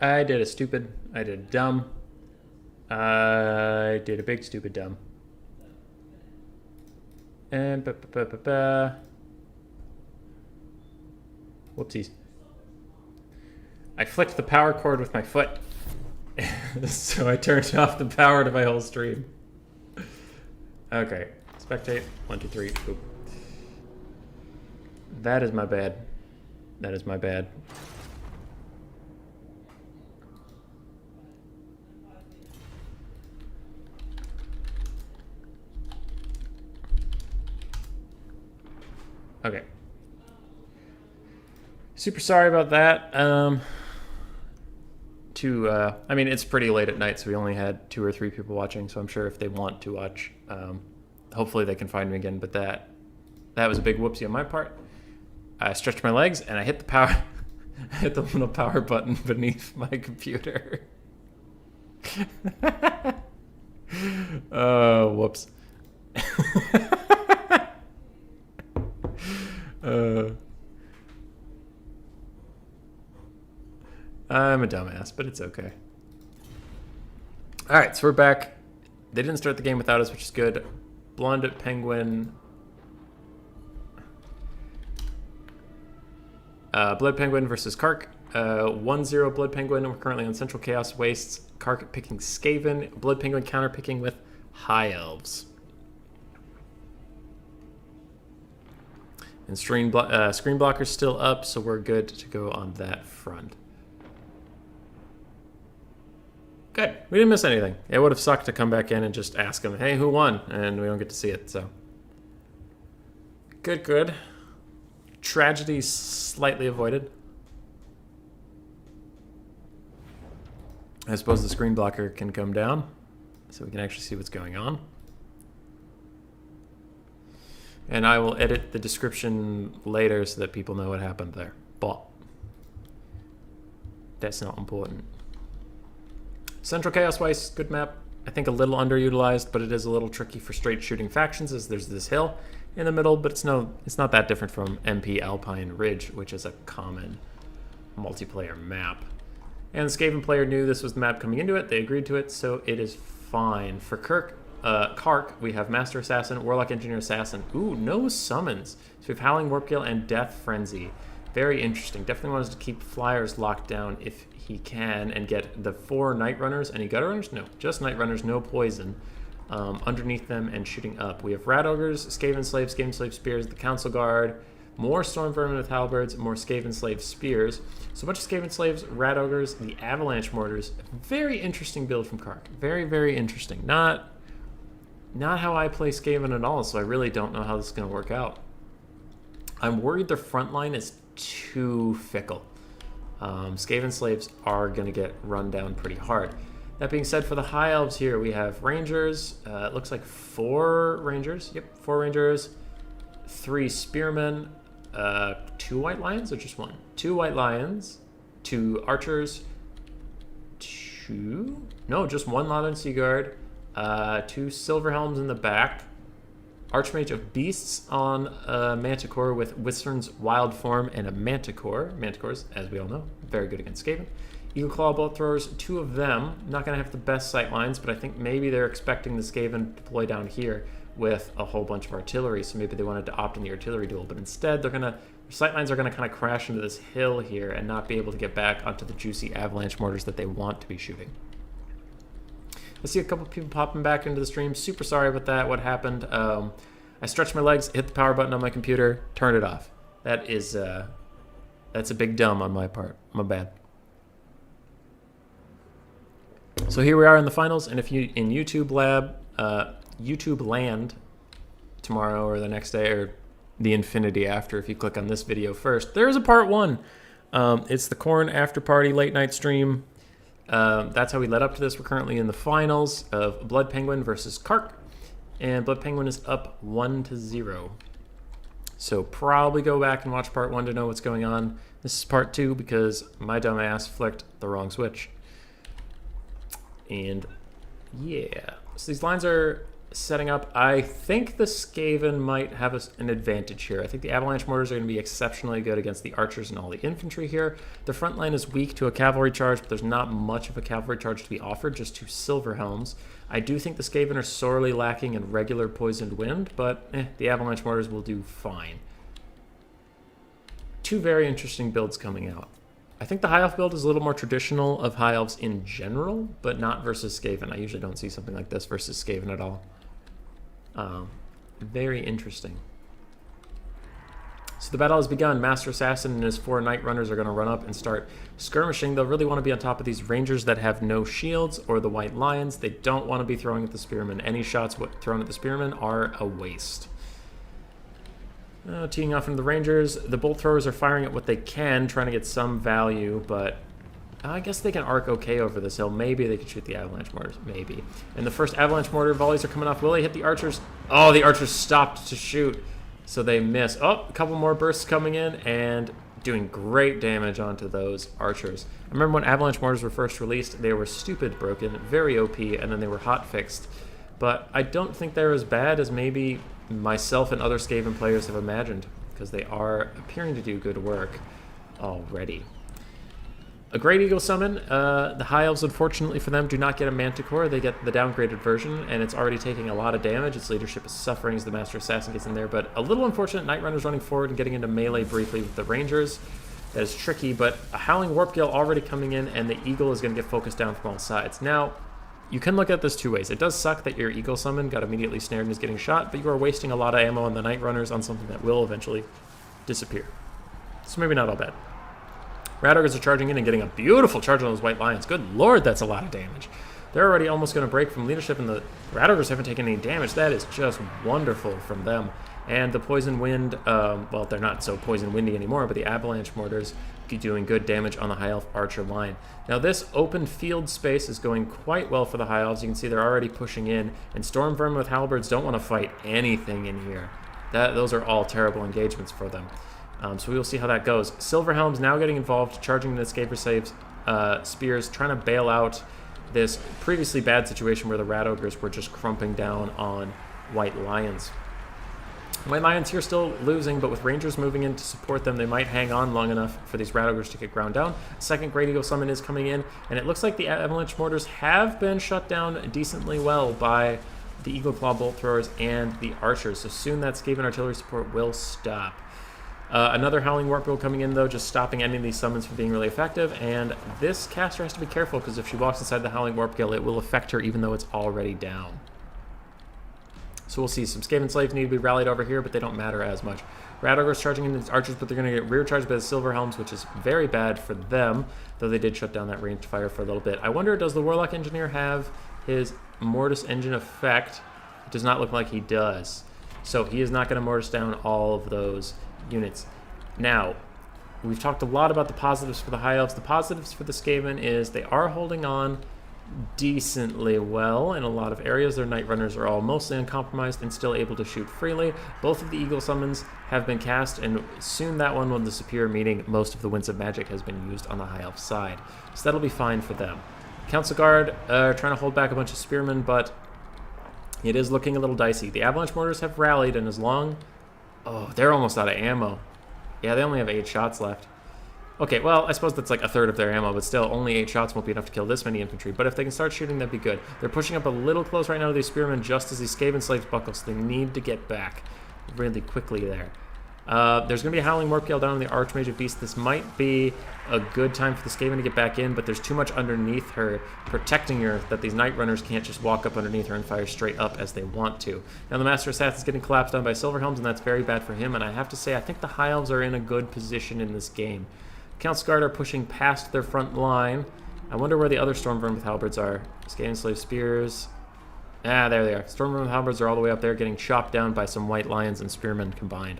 I did a dumb. I did a big stupid dumb. And whoopsies. I flicked the power cord with my foot. So I turned off the power to my whole stream. Okay. Spectate. 1, 2, 3. Oop. That is my bad. That is my bad. Okay. Super sorry about that. I mean, it's pretty late at night, so we only had 2 or 3 people watching, so I'm sure if they want to watch, hopefully they can find me again, but that was a big whoopsie on my part. I stretched my legs, and I hit the power, I hit the little power button beneath my computer. Oh, whoops. I'm a dumbass, but it's okay. All right, so we're back. They didn't start the game without us, which is good. Blood Penguin. Blood Penguin versus Kark. 1-0 Blood Penguin. We're currently on Central Chaos Wastes. Kark picking Skaven. Blood Penguin counter picking with High Elves. And screen blocker's still up, so we're good to go on that front. Good. We didn't miss anything. It would have sucked to come back in and just ask them, hey, who won? And we don't get to see it, so. Good, good. Tragedy slightly avoided. I suppose the screen blocker can come down so we can actually see what's going on. And I will edit the description later so that people know what happened there. But that's not important. Central Chaos Waste, good map. I think a little underutilized, but it is a little tricky for straight shooting factions as there's this hill in the middle, but it's not that different from MP Alpine Ridge, which is a common multiplayer map. And the Skaven player knew this was the map coming into it. They agreed to it, so it is fine. For Kark, we have Master Assassin, Warlock Engineer Assassin. Ooh, no summons. So we have Howling Warpgale and Death Frenzy. Very interesting. Definitely wants to keep flyers locked down if he can and get the 4 Night Runners. Any Gutter Runners? No, just Night Runners, no poison. Underneath them and shooting up. We have Rat Ogres, Skaven Slave Spears, the Council Guard, more Storm Vermin with Halberds, more Skaven Slave Spears. So a bunch of Skaven Slaves, Rat Ogres, the Avalanche Mortars. Very interesting build from Kark. Very, very interesting. Not how I play Skaven at all, so I really don't know how this is going to work out. I'm worried their front line is too fickle. Skaven Slaves are going to get run down pretty hard. That being said, for the High Elves here, we have Rangers. It looks like 4 Rangers. Yep, 4 Rangers, 3 Spearmen, 2 White Lions, or just 1? 2 White Lions, 2 Archers, 2... No, just 1 Lothern Sea Guard, 2 Silver Helms in the back, Archmage of Beasts on a Manticore with Wizard's Wild Form and a Manticore. Manticores, as we all know, very good against Skaven. Eagle Claw Bolt Throwers, 2 of them. Not going to have the best sight lines, but I think maybe they're expecting the Skaven to deploy down here with a whole bunch of artillery, so maybe they wanted to opt in the artillery duel, but instead their sight lines are going to kind of crash into this hill here and not be able to get back onto the juicy Avalanche Mortars that they want to be shooting. I see a couple people popping back into the stream. Super sorry about that. What happened? I stretched my legs, hit the power button on my computer, turned it off. That's a big dumb on my part. My bad. So here we are in the finals, and if you in YouTube land tomorrow or the next day or the infinity after, if you click on this video first, there's a part 1. It's the Khorn after party late night stream. That's how we led up to this. We're currently in the finals of Blood Penguin versus Kark, and Blood Penguin is up 1-0. So probably go back and watch part 1 to know what's going on. This is part 2 because my dumb ass flicked the wrong switch. And yeah, so these lines are setting up. I think the Skaven might have an advantage here. I think the Avalanche Mortars are going to be exceptionally good against the archers and all the infantry here. The front line is weak to a cavalry charge, but there's not much of a cavalry charge to be offered, just 2 silver helms. I do think the Skaven are sorely lacking in regular poisoned wind, but the Avalanche Mortars will do fine. 2 very interesting builds coming out. I think the High Elf build is a little more traditional of High Elves in general, but not versus Skaven. I usually don't see something like this versus Skaven at all. Very interesting. So the battle has begun. Master Assassin and his 4 Knight Runners are going to run up and start skirmishing. They'll really want to be on top of these Rangers that have no shields or the White Lions. They don't want to be throwing at the Spearmen. Any shots thrown at the Spearmen are a waste. Teeing off into the Rangers. The Bolt Throwers are firing at what they can, trying to get some value, but I guess they can arc okay over this hill. Maybe they could shoot the Avalanche Mortars. Maybe. And the first Avalanche Mortar volleys are coming off. Will they hit the archers? Oh, the archers stopped to shoot, so they miss. Oh, a couple more bursts coming in and doing great damage onto those archers. I remember when Avalanche Mortars were first released, they were stupid broken, very OP, and then they were hot fixed. But I don't think they're as bad as maybe myself and other Skaven players have imagined, because they are appearing to do good work already. A Great Eagle summon. The High Elves, unfortunately for them, do not get a Manticore. They get the downgraded version, and it's already taking a lot of damage. Its leadership is suffering as the Master Assassin gets in there, but a little unfortunate. Night Runner's running forward and getting into melee briefly with the Rangers. That is tricky, but a Howling Warpgale already coming in, and the Eagle is going to get focused down from all sides. Now, you can look at this 2 ways. It does suck that your Eagle summon got immediately snared and is getting shot, but you are wasting a lot of ammo on the Night Runners on something that will eventually disappear. So maybe not all bad. Rat Ogres are charging in and getting a beautiful charge on those White Lions. Good lord, that's a lot of damage. They're already almost going to break from leadership, and the Rat Ogres haven't taken any damage. That is just wonderful from them. And the Poison Wind, well, they're not so Poison Windy anymore, but the Avalanche Mortars doing good damage on the High Elf Archer line. Now this open field space is going quite well for the High Elves. You can see they're already pushing in, and Storm Vermin with Halberds don't want to fight anything in here. Those are all terrible engagements for them. So we will see how that goes. Silver Helm's now getting involved, charging the Escaper Saves spears, trying to bail out this previously bad situation where the Rat Ogres were just crumping down on White Lions. White Lions here still losing, but with Rangers moving in to support them, they might hang on long enough for these Rat Ogres to get ground down. Second Great Eagle Summon is coming in, and it looks like the Avalanche Mortars have been shut down decently well by the Eagle Claw Bolt Throwers and the Archers, so soon that Skaven artillery support will stop. Another Howling Warpgale coming in, though, just stopping any of these summons from being really effective, and this caster has to be careful, because if she walks inside the Howling Warpgale, it will affect her even though it's already down. So we'll see. Some Skaven Slaves need to be rallied over here, but they don't matter as much. Rat Ogres charging into the Archers, but they're going to get rear charged by the Silver Helms, which is very bad for them, though they did shut down that ranged fire for a little bit. I wonder, does the Warlock Engineer have his Mortis Engine effect? It does not look like he does. So he is not going to Mortis down all of those units. Now, we've talked a lot about the positives for the High Elves. The positives for the Skaven is they are holding on decently well in a lot of areas. Their Night Runners are all mostly uncompromised and still able to shoot freely. Both of the Eagle summons have been cast, and soon that one will disappear, meaning most of the Winds of Magic has been used on the High Elf side. So that'll be fine for them. Council Guard trying to hold back a bunch of Spearmen, but it is looking a little dicey. The Avalanche Mortars have rallied, and as long... Oh, they're almost out of ammo. Yeah, they only have 8 shots left. Okay, well, I suppose that's like a third of their ammo, but still, only 8 shots won't be enough to kill this many infantry. But if they can start shooting, that'd be good. They're pushing up a little close right now to these Spearmen just as these Skaven Slaves buckle, so they need to get back really quickly there. There's going to be a Howling Warpgale down on the Archmage of Beast. This might be a good time for the Skaven to get back in, but there's too much underneath her protecting her that these Night Runners can't just walk up underneath her and fire straight up as they want to. Now the Master Assassin's getting collapsed down by Silver Helms, and that's very bad for him, and I have to say, I think the High Elves are in a good position in this game. Council Guard are pushing past their front line. I wonder where the other Stormvermin with Halberds are. Skaven Slave Spears. Ah, there they are. Stormvermin with Halberds are all the way up there, getting chopped down by some White Lions and Spearmen combined.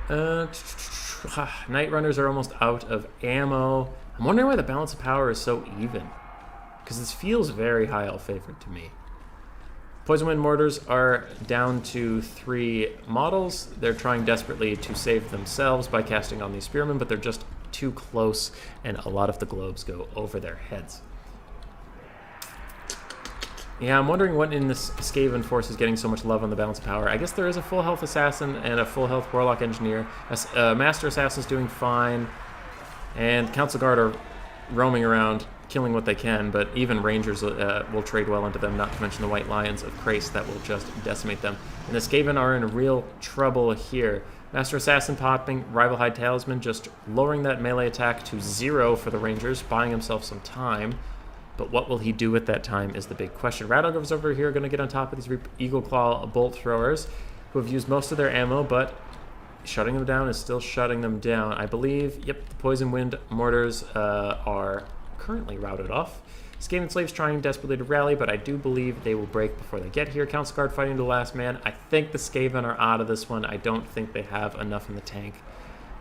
Night Runners are almost out of ammo. I'm wondering why the balance of power is so even, because this feels very High Elf favored to me. Poison Wind Mortars are down to 3 models. They're trying desperately to save themselves by casting on these Spearmen, but they're just too close, and a lot of the globes go over their heads. Yeah, I'm wondering what in this Skaven force is getting so much love on the balance of power. I guess there is a full health assassin and a full health warlock engineer. Master assassin's doing fine, and council guard are roaming around, killing what they can. But even rangers will trade well into them. Not to mention the white lions of Krace that will just decimate them. And the Skaven are in real trouble here. Master assassin popping, rival high talisman, just lowering that melee attack to 0 for the rangers, buying himself some time. But what will he do with that time is the big question. Radogrov's over here going to get on top of these Eagle Claw bolt throwers who have used most of their ammo, but shutting them down is still shutting them down. I believe, yep, the Poison Wind mortars are currently routed off. Skaven slaves trying desperately to rally, but I do believe they will break before they get here. Council Guard fighting to the last man. I think the Skaven are out of this one. I don't think they have enough in the tank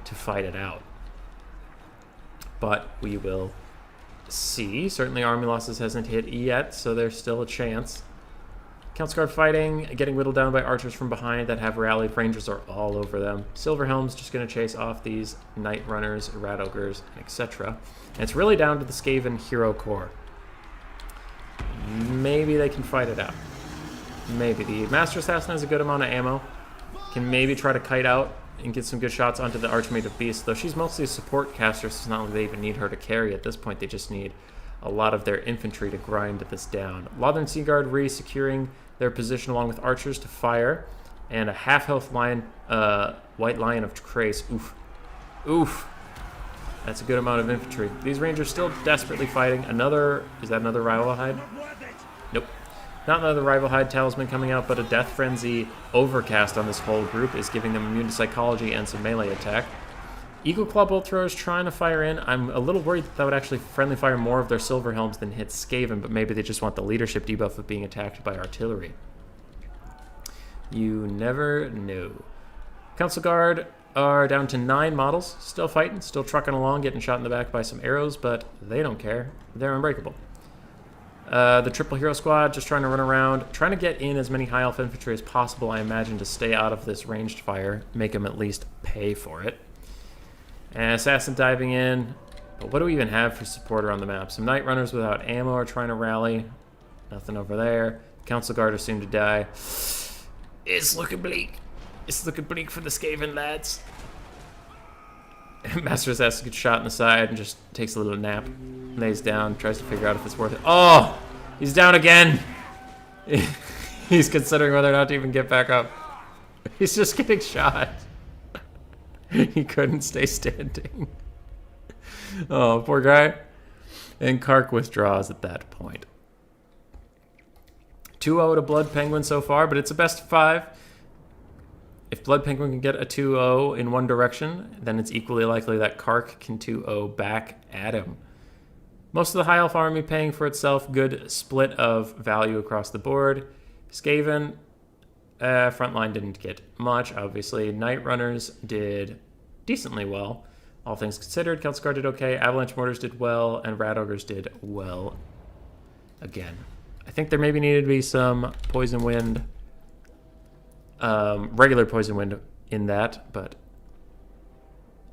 to fight it out. But we will see. Certainly army losses hasn't hit yet, so there's still a chance. Council Guard fighting, getting whittled down by archers from behind that have rallied. Rangers are all over them. Silverhelm's just going to chase off these Night Runners, Rat Ogres, etc. And it's really down to the Skaven hero core. Maybe they can fight it out. Maybe. The Master Assassin has a good amount of ammo. Can maybe try to kite out and get some good shots onto the Archmage of Beasts, though she's mostly a support caster, so it's not like they even need her to carry at this point. They just need a lot of their infantry to grind this down. Lothern Sea Guard re-securing their position along with archers to fire, and a half-health lion, white lion of Krace. Oof. Oof. That's a good amount of infantry. These rangers still desperately fighting. Is that another rival hide? Nope. Not another rival hide talisman coming out, but a death frenzy overcast on this whole group is giving them immune to psychology and some melee attack. Eagle Claw bolt throwers trying to fire in. I'm a little worried that would actually friendly fire more of their silver helms than hit Skaven, but maybe they just want the leadership debuff of being attacked by artillery. You never know. Council Guard are down to 9 models, still fighting, still trucking along, getting shot in the back by some arrows, but they don't care. They're unbreakable. The Triple Hero Squad just trying to run around, trying to get in as many high elf infantry as possible, I imagine, to stay out of this ranged fire, make them at least pay for it. And Assassin diving in, but what do we even have for support around the map? Some Night Runners without ammo are trying to rally. Nothing over there. Council Guard are soon to die. It's looking bleak. It's looking bleak for the Skaven lads. Master Assassin gets shot in the side and just takes a little nap. Lays down, tries to figure out if it's worth it. Oh! He's down again! He's considering whether or not to even get back up. He's just getting shot. He couldn't stay standing. Oh, poor guy. And Kark withdraws at that point. 2-0 to Blood Penguin so far, but it's a best of 5. If Blood Penguin can get a 2-0 in one direction, then it's equally likely that Kark can 2-0 back at him. Most of the High Elf army paying for itself, good split of value across the board. Skaven, frontline didn't get much, obviously. Night Runners did decently well, all things considered. Council Guard did okay, Avalanche Mortars did well, and Rat Ogres did well again. I think there maybe needed to be some Poison Wind, regular Poison Wind in that, but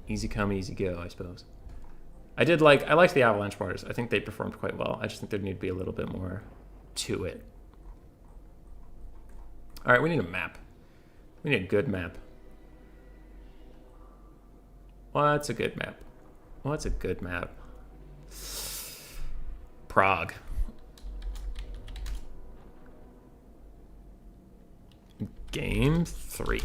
easy come, easy go, I suppose. I liked the Avalanche Mortars. I think they performed quite well. I just think there need to be a little bit more to it. All right, we need a map. We need a good map. What's a good map? What's a good map? Prague. Game 3.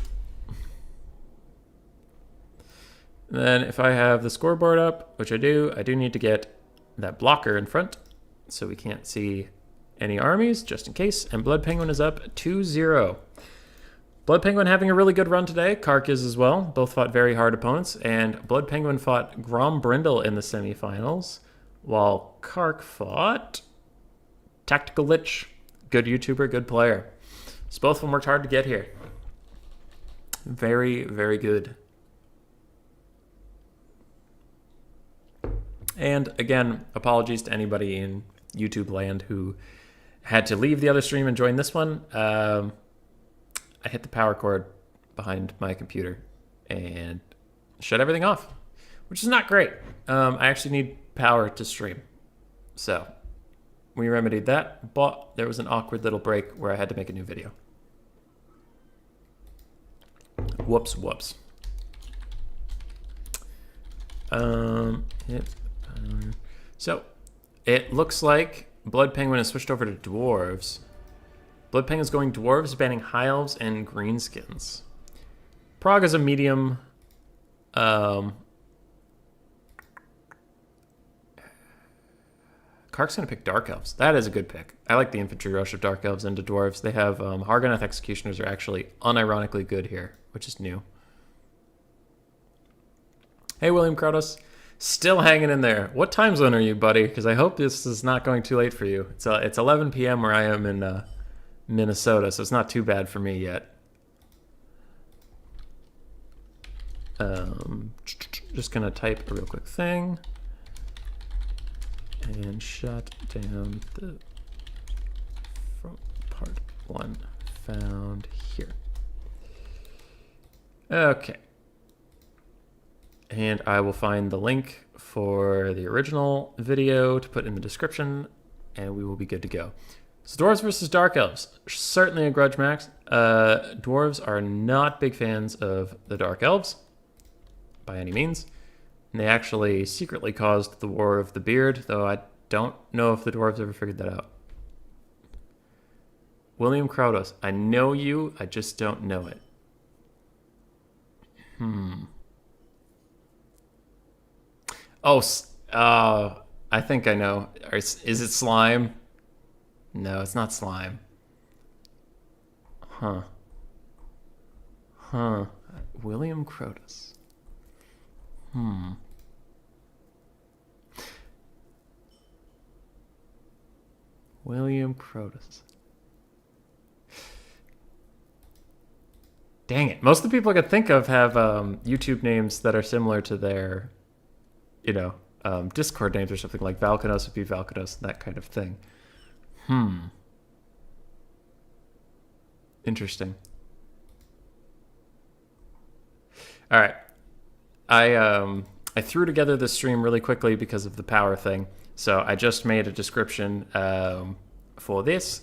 Then if I have the scoreboard up, which I do need to get that blocker in front so we can't see any armies, just in case. And Blood Penguin is up 2-0. Blood Penguin having a really good run today. Kark is as well. Both fought very hard opponents. And Blood Penguin fought Grom Brindle in the semifinals, while Kark fought Tactical Lich. Good YouTuber, good player. So both of them worked hard to get here. Very, very good. And again, apologies to anybody in YouTube land who had to leave the other stream and join this one. I hit the power cord behind my computer and shut everything off, which is not great. I actually need power to stream. So we remedied that, but there was an awkward little break where I had to make a new video. Whoops. So, it looks like Blood Penguin has switched over to dwarves. Blood Penguin's going dwarves, banning high elves and greenskins. Prague is a medium. Kark's going to pick Dark Elves. That is a good pick. I like the infantry rush of Dark Elves into dwarves. They have Hargonath Executioners are actually unironically good here, which is new. Hey, William Krotos. Still hanging in there. What time zone are you, buddy? Because I hope this is not going too late for you. It's 11 p.m. where I am in Minnesota, so it's not too bad for me yet. Just going to type a real quick thing. And shut down the from part 1 found here. Okay. And I will find the link for the original video to put in the description, and we will be good to go. So Dwarves versus Dark Elves. Certainly a grudge max. Dwarves are not big fans of the Dark Elves by any means. And they actually secretly caused the War of the Beard, though I don't know if the dwarves ever figured that out. William Krotos, I know you, I just don't know it. Oh, I think I know. Is it slime? No, it's not slime. Huh. William Krotos. William Krotos. Dang it. Most of the people I could think of have YouTube names that are similar to their, Discord names or something, like Valkanos would be Valkanos, that kind of thing. Interesting. All right. I threw together this stream really quickly because of the power thing. So I just made a description for this.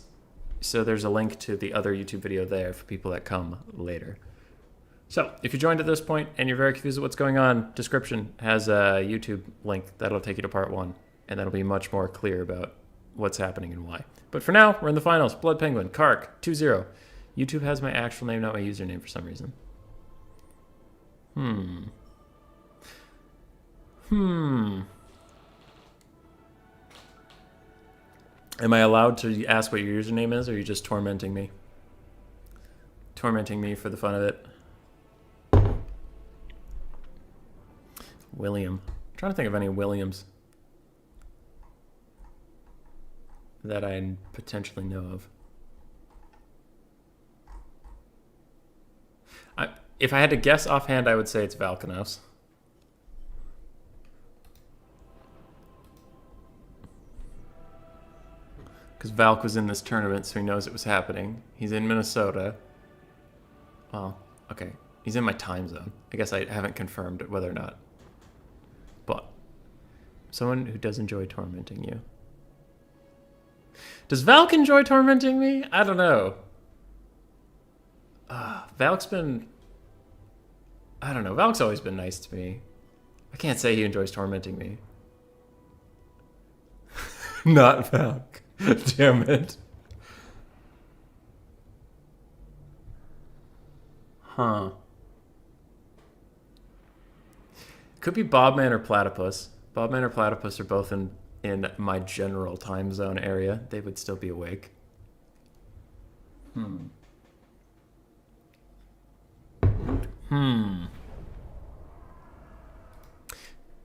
So there's a link to the other YouTube video there for people that come later. So if you joined at this point and you're very confused with what's going on, description has a YouTube link that'll take you to part 1. And that'll be much more clear about what's happening and why. But for now, we're in the finals. Blood Penguin, Kark, 2-0. YouTube has my actual name, not my username for some reason. Am I allowed to ask what your username is, or are you just tormenting me? Tormenting me for the fun of it. William. I'm trying to think of any Williams that I potentially know of. If I had to guess offhand, I would say it's Valkanos. Because Valk was in this tournament, so he knows it was happening. He's in Minnesota. Well, okay. He's in my time zone. I guess I haven't confirmed whether or not. But someone who does enjoy tormenting you. Does Valk enjoy tormenting me? I don't know. Valk's been... I don't know. Valk's always been nice to me. I can't say he enjoys tormenting me. Not Valk. Damn it. Could be Bobman or Platypus. Bobman or Platypus are both in my general time zone area. They would still be awake.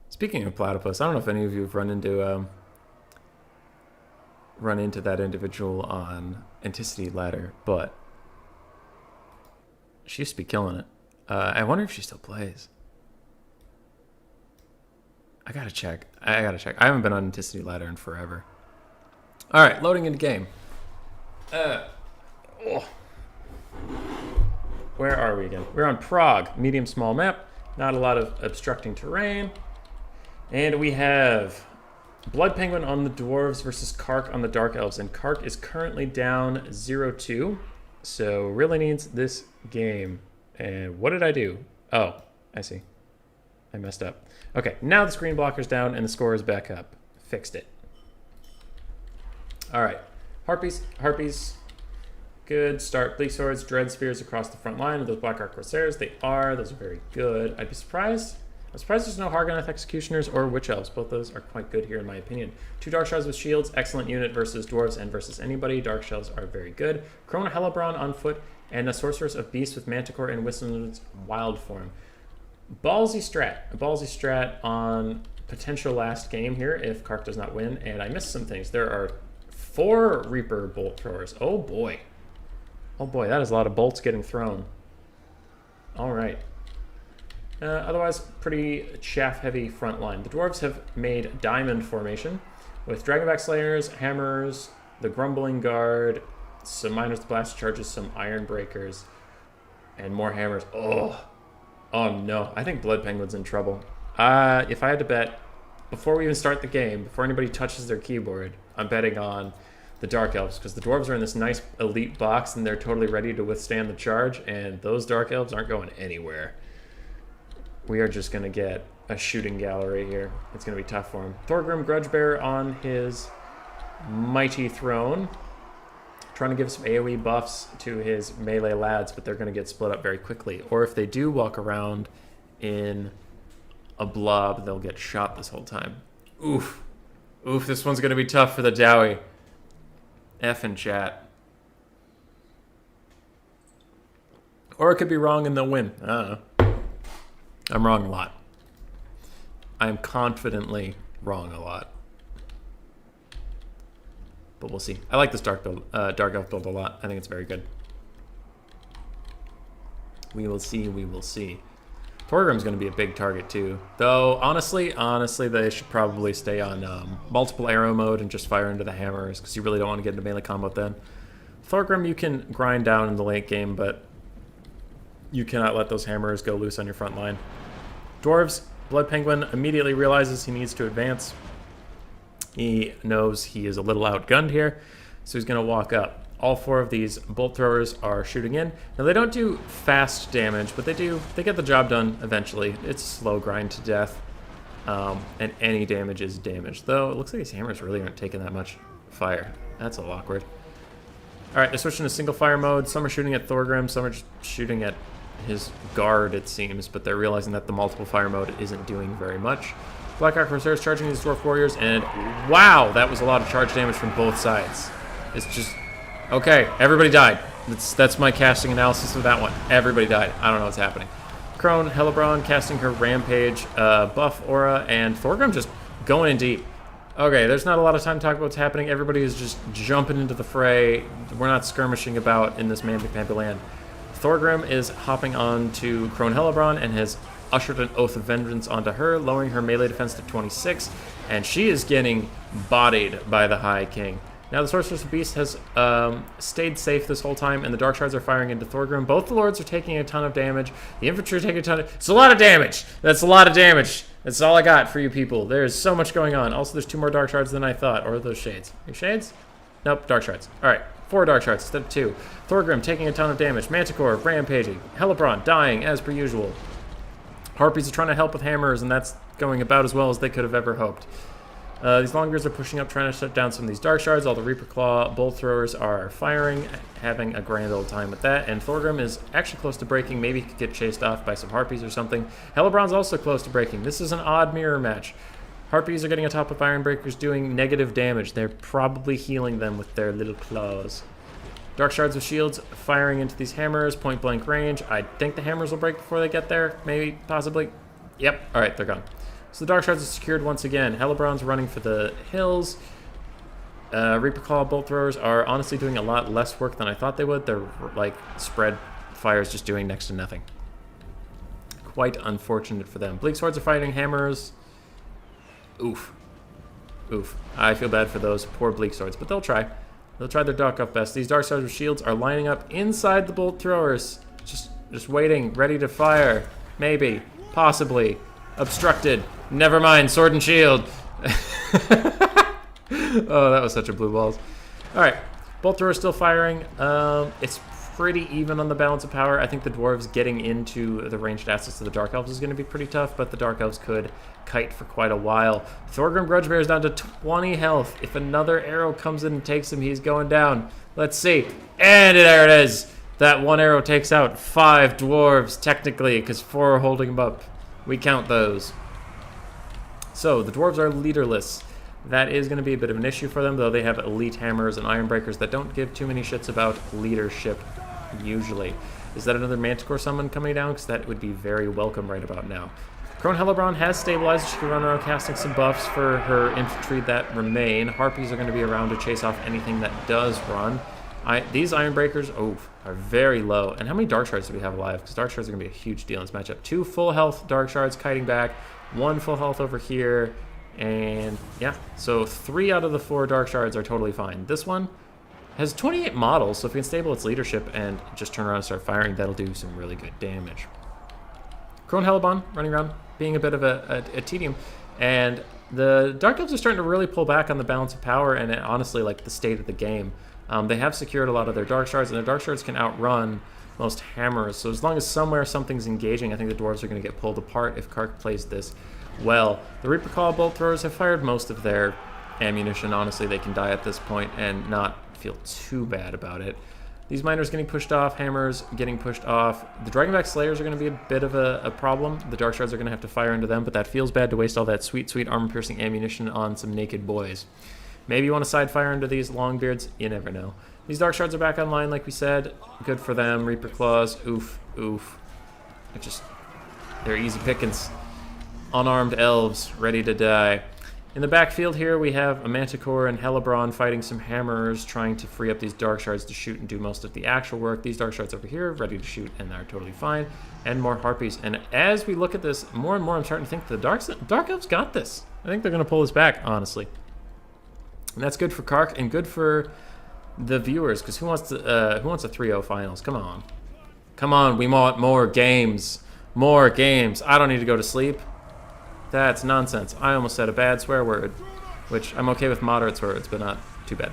Speaking of Platypus, I don't know if any of you have run into that individual on Anticity Ladder, but she used to be killing it. I wonder if she still plays. I gotta check. I haven't been on Anticity Ladder in forever. All right, loading into game. Where are we again? We're on Prague, medium small map. Not a lot of obstructing terrain. And we have Blood Penguin on the Dwarves versus Kark on the Dark Elves. And Kark is currently down 0-2. So really needs this game. And what did I do? Oh, I see. I messed up. Okay, now the screen blocker's down and the score is back up. Fixed it. All right. Harpies. Good start. Bleak Swords, Dread Spears across the front line. Are those Black Ark Corsairs? They are. Those are very good. I'd be surprised. I'm surprised there's no Hargonath Executioners or Witch Elves. Both those are quite good here in my opinion. 2 Dark Shards with Shields. Excellent unit versus Dwarves and versus anybody. Dark Shells are very good. Crone Hellebron on foot. And a Sorceress of Beast with Manticore and Whistle's Wild Form. Ballsy strat. A ballsy strat on potential last game here if Kark does not win. And I missed some things. There are 4 Reaper Bolt Throwers. Oh boy. Oh boy, that is a lot of bolts getting thrown. All right. Otherwise, pretty chaff-heavy front line. The Dwarves have made diamond formation with Dragonback Slayers, Hammers, the Grumbling Guard, some Miners to Blast Charges, some Iron Breakers, and more Hammers. Oh no. I think Blood Penguin's in trouble. If I had to bet, before we even start the game, before anybody touches their keyboard, I'm betting on the Dark Elves, because the Dwarves are in this nice elite box and they're totally ready to withstand the charge, and those Dark Elves aren't going anywhere. We are just going to get a shooting gallery here. It's going to be tough for him. Thorgrim Grudgebearer on his mighty throne, trying to give some AoE buffs to his melee lads, but they're going to get split up very quickly. Or if they do walk around in a blob, they'll get shot this whole time. Oof. Oof, this one's going to be tough for the Dowie. F in chat. Or it could be wrong and they'll win. I don't know. I'm wrong a lot. I am confidently wrong a lot. But we'll see. I like this Dark Elf build a lot. I think it's very good. We will see. We will see. Thorgrim's going to be a big target too. Though, honestly, they should probably stay on multiple arrow mode and just fire into the hammers, because you really don't want to get into melee combo then. Thorgrim you can grind down in the late game, but you cannot let those hammers go loose on your front line. Dwarves, Blood Penguin immediately realizes he needs to advance. He knows he is a little outgunned here, so he's going to walk up. All 4 of these bolt throwers are shooting in. Now they don't do fast damage, but they get the job done eventually. It's a slow grind to death, and any damage is damage. Though it looks like these hammers really aren't taking that much fire. That's a little awkward. All right, they're switching to single fire mode. Some are shooting at Thorgrim, some are just shooting at his guard, it seems, but they're realizing that the multiple fire mode isn't doing very much. Black Ark Corsairs charging these Dwarf Warriors, and wow, that was a lot of charge damage from both sides. It's just... okay, everybody died. That's my casting analysis of that one. Everybody died. I don't know what's happening. Crone, Hellebron casting her Rampage, buff aura, and Thorgrim just going in deep. Okay, there's not a lot of time to talk about what's happening. Everybody is just jumping into the fray. We're not skirmishing about in this mamby-pamby land. Thorgrim is hopping on to Crone Hellebron and has ushered an Oath of Vengeance onto her, lowering her melee defense to 26, and she is getting bodied by the High King. Now the Sorceress of Beast has stayed safe this whole time, and the Dark Shards are firing into Thorgrim. Both the Lords are taking a ton of damage. The Infantry are taking a ton of... it's a lot of damage! That's a lot of damage! That's all I got for you people. There's so much going on. Also, there's 2 more Dark Shards than I thought. Or are those Shades? Are Shades? Nope, Dark Shards. Alright, 4 Dark Shards instead of 2. Thorgrim taking a ton of damage. Manticore rampaging. Hellebron dying as per usual. Harpies are trying to help with hammers, and that's going about as well as they could have ever hoped. These Longbeards are pushing up, trying to shut down some of these Dark Shards. All the Reaper Claw bolt throwers are firing, having a grand old time with that. And Thorgrim is actually close to breaking. Maybe he could get chased off by some Harpies or something. Hellebron's also close to breaking. This is an odd mirror match. Harpies are getting on top of Iron Breakers, doing negative damage. They're probably healing them with their little claws. Dark Shards with shields firing into these hammers, point blank range. I think the hammers will break before they get there. Maybe, possibly. Yep. All right, they're gone. So the Dark Shards are secured once again. Hellebron's running for the hills. Reaper Claw bolt throwers are honestly doing a lot less work than I thought they would. They're like spread fires, just doing next to nothing. Quite unfortunate for them. Bleak Swords are fighting hammers. Oof. Oof. I feel bad for those poor Bleak Swords, but they'll try. They'll try their Dark Elf best. These Dark Swords with shields are lining up inside the bolt throwers. Just waiting, ready to fire. Maybe. Possibly. Obstructed. Never mind, sword and shield. Oh, that was such a blue balls. All right, bolt thrower still firing. It's pretty even on the balance of power. I think the dwarves getting into the ranged assets of the dark elves is going to be pretty tough, but the dark elves could kite for quite a while. Thorgrim Grudgebear is down to 20 health. If another arrow comes in and takes him, he's going down. Let's see. And there it is. That one arrow takes out 5 dwarves, technically, because 4 are holding him up. We count those. So, the dwarves are leaderless. That is going to be a bit of an issue for them, though they have elite hammers and iron breakers that don't give too many shits about leadership, usually. Is that another Manticore summon coming down? Because that would be very welcome right about now. Crone Hellebron has stabilized. She can run around casting some buffs for her infantry that remain. Harpies are going to be around to chase off anything that does run. These iron breakers, are very low. And how many dark shards do we have alive? Because dark shards are going to be a huge deal in this matchup. 2 full health dark shards kiting back, 1 full health over here, and yeah, so 3 out of the 4 dark shards are totally fine. This one has 28 models, so if we can stable its leadership and just turn around and start firing, that'll do some really good damage. Crone Hellebon running around, being a bit of a tedium, and the Dark Elves are starting to really pull back on the balance of power and honestly like the state of the game. They have secured a lot of their Dark Shards, and their Dark Shards can outrun most hammers, so as long as somewhere something's engaging, I think the dwarves are going to get pulled apart if Kark plays this well. The Reaper Claw bolt throwers have fired most of their ammunition. Honestly, they can die at this point and not feel too bad about it. These miners getting pushed off, hammers getting pushed off. The Dragonback Slayers are going to be a bit of a problem. The Dark Shards are going to have to fire into them, but that feels bad to waste all that sweet, sweet armor-piercing ammunition on some naked boys. Maybe you want to side fire into these Longbeards. You never know. These Dark Shards are back online, like we said. Good for them. Reaper Claws. Oof, oof. They're easy pickings. Unarmed elves ready to die. In the backfield here, we have a Manticore and Hellebron fighting some hammers, trying to free up these Dark Shards to shoot and do most of the actual work. These Dark Shards over here, ready to shoot, and they're totally fine. And more Harpies. And as we look at this, more and more I'm starting to think the Dark Elves got this. I think they're going to pull this back, honestly. And that's good for Kark and good for the viewers, because who wants a 3-0 finals? Come on. Come on, we want more games. More games. I don't need to go to sleep. That's nonsense. I almost said a bad swear word, which I'm okay with moderate swear words, but not too bad.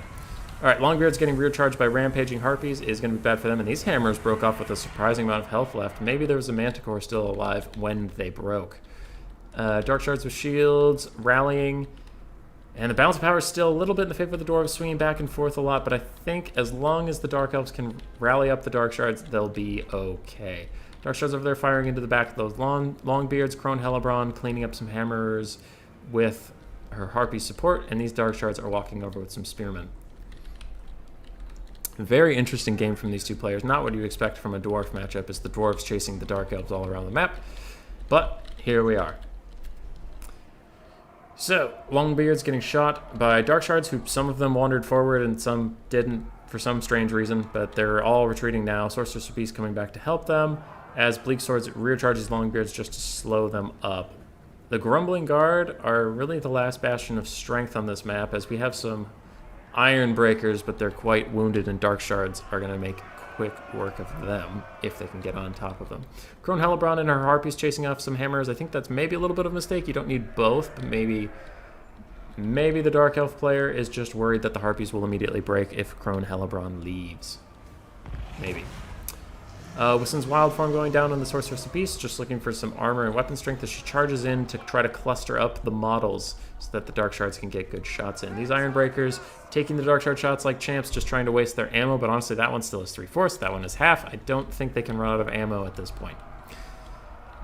All right, Longbeards getting rear charged by rampaging Harpies is going to be bad for them, and these hammers broke off with a surprising amount of health left. Maybe there was a Manticore still alive when they broke. Dark Shards with shields, rallying, and the balance of power is still a little bit in the favor of the dwarves, swinging back and forth a lot, but I think as long as the Dark Elves can rally up the Dark Shards, they'll be okay. Dark Shards over there firing into the back of those Longbeards, Crone Hellebron cleaning up some hammers with her Harpy support, and these Dark Shards are walking over with some Spearmen. Very interesting game from these two players. Not what you expect from a Dwarf matchup, is the Dwarves chasing the Dark Elves all around the map, but here we are. So, Longbeards getting shot by Dark Shards, who some of them wandered forward and some didn't for some strange reason, but they're all retreating now. Sorceress Beast coming back to help them, as Bleak Swords rear charges Longbeards just to slow them up. The Grumbling Guard are really the last bastion of strength on this map, as we have some Iron Breakers, but they're quite wounded, and Dark Shards are going to make quick work of them if they can get on top of them. Crone Hellebron and her Harpies chasing off some hammers. I think that's maybe a little bit of a mistake. You don't need both, but maybe the Dark Elf player is just worried that the Harpies will immediately break if Crone Hellebron leaves. Maybe. Wissen's Wild Form going down on the Sorceress Beast, just looking for some armor and weapon strength as she charges in to try to cluster up the models so that the Dark Shards can get good shots in. These Iron Breakers taking the Dark Shard shots like champs, just trying to waste their ammo, but honestly that one still is 3/4, that one is half. I don't think they can run out of ammo at this point.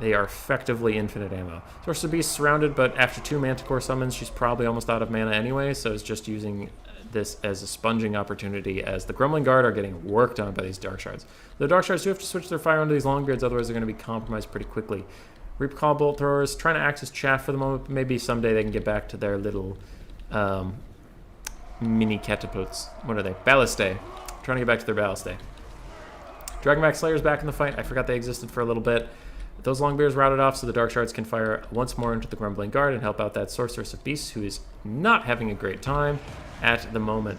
They are effectively infinite ammo. Sorceress Beast surrounded, but after 2 Manticore summons, she's probably almost out of mana anyway, so it's just using this as a sponging opportunity, as the Grumbling Guard are getting worked on by these Dark Shards. The Dark Shards do have to switch their fire onto these Longbeards, otherwise they're going to be compromised pretty quickly. Reaper Claw Bolt Throwers trying to act as chaff for the moment, but maybe someday they can get back to their little mini catapults. What are they? Ballistae. Trying to get back to their Ballistae. Dragonback Slayers back in the fight. I forgot they existed for a little bit. Those Longbeards routed off so the Dark Shards can fire once more into the Grumbling Guard and help out that Sorceress of Beasts, who is not having a great time at the moment.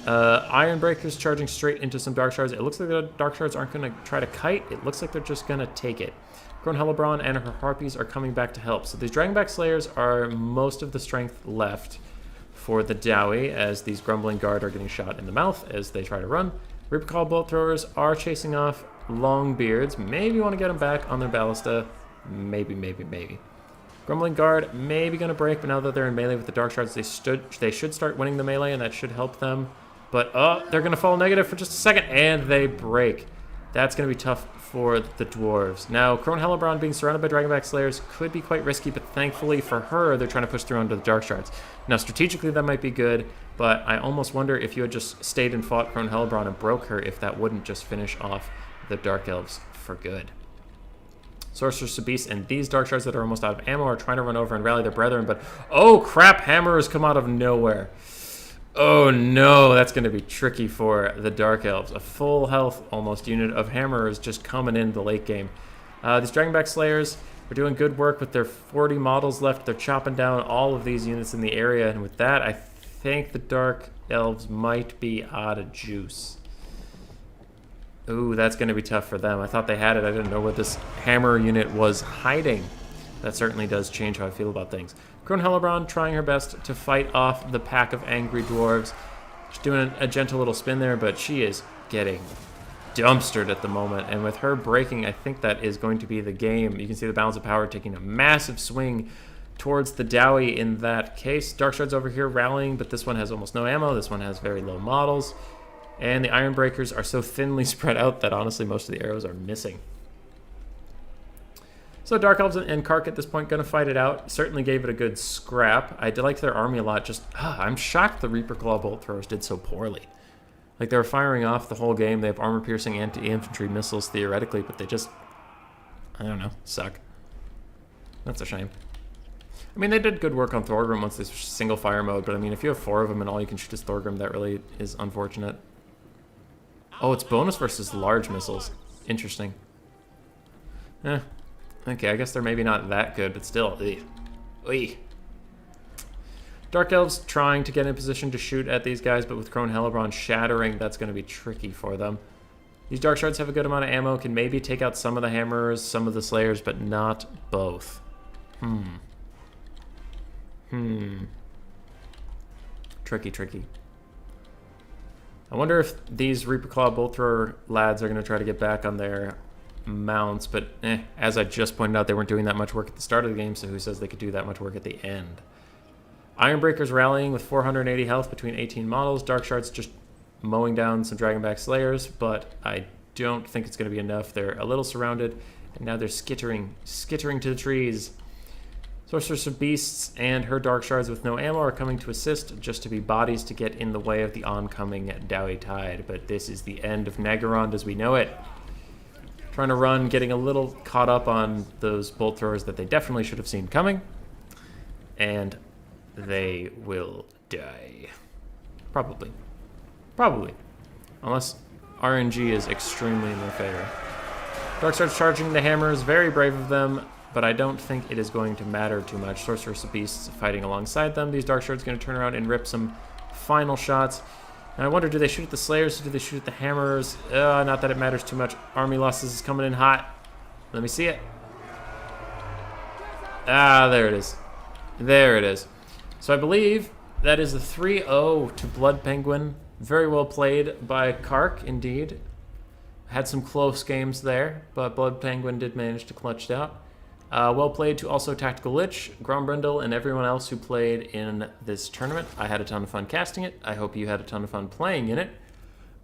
Iron Breakers charging straight into some Dark Shards. It looks like the Dark Shards aren't going to try to kite. It looks like they're just going to take it. Crone Hellebron and her Harpies are coming back to help. So these Dragonback Slayers are most of the strength left for the Dowie as these Grumbling Guard are getting shot in the mouth as they try to run. Reaper Claw Bolt Throwers are chasing off Longbeards. Maybe want to get them back on their Ballista. Maybe, maybe, maybe. Grumbling Guard maybe going to break, but now that they're in melee with the Dark Shards, they should start winning the melee, and that should help them. But, they're going to fall negative for just a second, and they break. That's going to be tough for the Dwarves. Now, Crone Hellebron being surrounded by Dragonback Slayers could be quite risky, but thankfully for her, they're trying to push through onto the Dark Shards. Now, strategically, that might be good, but I almost wonder if you had just stayed and fought Crone Hellebron and broke her, if that wouldn't just finish off the Dark Elves for good. Sorceress of Beast and these Dark Shards that are almost out of ammo are trying to run over and rally their brethren, but oh crap, Hammerers come out of nowhere. Oh no, that's going to be tricky for the Dark Elves. A full health almost unit of Hammerers just coming in the late game. These Dragonback Slayers are doing good work with their 40 models left. They're chopping down all of these units in the area, and with that, I think the Dark Elves might be out of juice. Ooh, that's going to be tough for them. I thought they had it. I didn't know where this hammer unit was hiding. That certainly does change how I feel about things. Crone Hellebron trying her best to fight off the pack of angry dwarves. She's doing a gentle little spin there, but she is getting dumpstered at the moment. And with her breaking, I think that is going to be the game. You can see the balance of power taking a massive swing towards the Dowie in that case. Dark Shards over here rallying, but this one has almost no ammo. This one has very low models. And the Iron Breakers are so thinly spread out that honestly most of the arrows are missing. So Dark Elves and Kark at this point going to fight it out. Certainly gave it a good scrap. I liked their army a lot. I'm shocked the Reaper Claw Bolt Throwers did so poorly. Like, they were firing off the whole game. They have armor-piercing anti-infantry missiles theoretically, but they just, I don't know, suck. That's a shame. I mean, they did good work on Thorgrim once they switched to single fire mode, but I mean, if you have 4 of them and all you can shoot is Thorgrim, that really is unfortunate. Oh, it's bonus versus large missiles. Interesting. Okay, I guess they're maybe not that good, but still. Oy. Dark Elves trying to get in position to shoot at these guys, but with Crone Hellebron shattering, that's going to be tricky for them. These Dark Shards have a good amount of ammo, can maybe take out some of the Hammerers, some of the Slayers, but not both. Tricky, tricky. I wonder if these Reaper Claw Bolt Thrower lads are going to try to get back on their mounts, but as I just pointed out, they weren't doing that much work at the start of the game, so who says they could do that much work at the end? Ironbreakers rallying with 480 health between 18 models. Dark Shards just mowing down some Dragonback Slayers, but I don't think it's going to be enough. They're a little surrounded, and now they're skittering to the trees. Sorceress of Beasts and her Dark Shards with no ammo are coming to assist, just to be bodies to get in the way of the oncoming Dowie Tide. But this is the end of Nagarond as we know it. Trying to run, getting a little caught up on those bolt throwers that they definitely should have seen coming. And they will die. Probably. Probably. Unless RNG is extremely in their favor. Dark Shards charging the hammers, very brave of them, but I don't think it is going to matter too much. Sorceress of Beasts fighting alongside them. These Dark Shards going to turn around and rip some final shots. And I wonder, do they shoot at the Slayers or do they shoot at the Hammerers? Not that it matters too much. Army losses is coming in hot. Let me see it. There it is. There it is. So I believe that is a 3-0 to Blood Penguin. Very well played by Kark, indeed. Had some close games there, but Blood Penguin did manage to clutch it out. Well played to also Tactical Lich, Grombrindle, and everyone else who played in this tournament. I had a ton of fun casting it. I hope you had a ton of fun playing in it.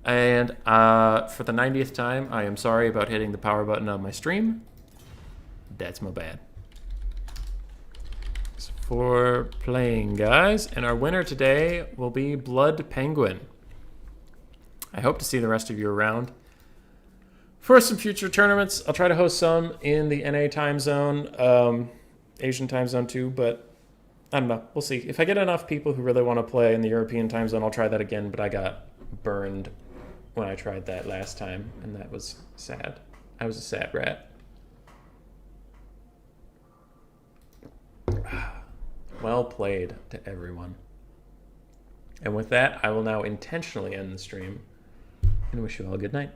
And for the 90th time, I am sorry about hitting the power button on my stream. That's my bad. Thanks for playing, guys. And our winner today will be Blood Penguin. I hope to see the rest of you around for some future tournaments. I'll try to host some in the NA time zone, Asian time zone too, but I don't know. We'll see. If I get enough people who really want to play in the European time zone, I'll try that again, but I got burned when I tried that last time, and that was sad. I was a sad rat. Well played to everyone. And with that, I will now intentionally end the stream and wish you all a good night.